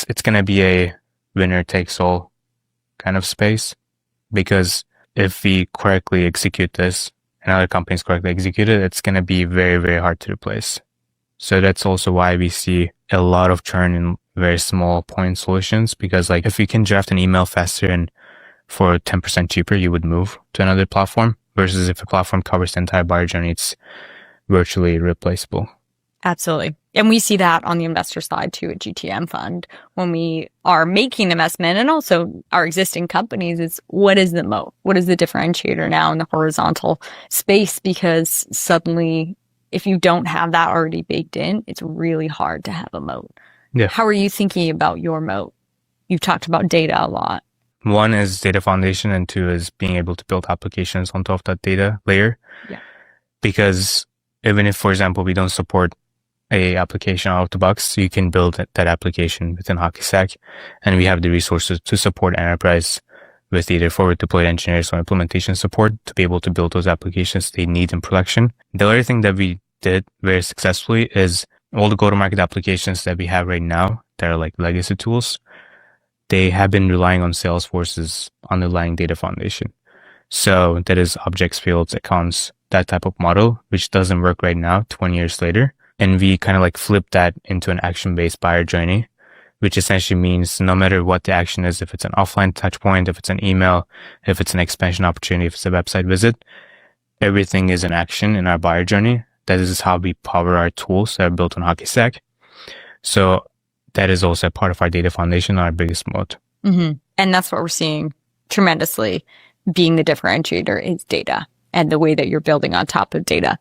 it's going to be a winner takes all kind of space, because if we correctly execute this and other companies correctly execute it, it's going to be very, very hard to replace. So that's also why we see a lot of churn in very small point solutions, because like if you can draft an email faster and for 10% cheaper, you would move to another platform, versus if a platform covers the entire buyer journey, it's virtually irreplaceable. Absolutely. And we see that on the investor side too at GTM Fund. When we are making investment, and also our existing companies, is what is the moat? What is the differentiator now in the horizontal space? Because suddenly, if you don't have that already baked in, it's really hard to have a moat. Yeah. How are you thinking about your moat? You've talked about data a lot. One is data foundation, and two is being able to build applications on top of that data layer. Yeah. Because even if, for example, we don't support a application out of the box, you can build that application within HockeyStack, and we have the resources to support enterprise with either forward deployed engineers or implementation support to be able to build those applications they need in production. The other thing that we did very successfully is all the go-to-market applications that we have right now that are like legacy tools, they have been relying on Salesforce's underlying data foundation. So that is objects, fields, accounts, that type of model, which doesn't work right now, 20 years later. And we kind of like flip that into an action-based buyer journey, which essentially means no matter what the action is, if it's an offline touch point, if it's an email, if it's an expansion opportunity, if it's a website visit, everything is an action in our buyer journey. That is how we power our tools that are built on HockeyStack. So that is also a part of our data foundation, our biggest moat. Mm-hmm. And that's what we're seeing tremendously being the differentiator is data and the way that you're building on top of data.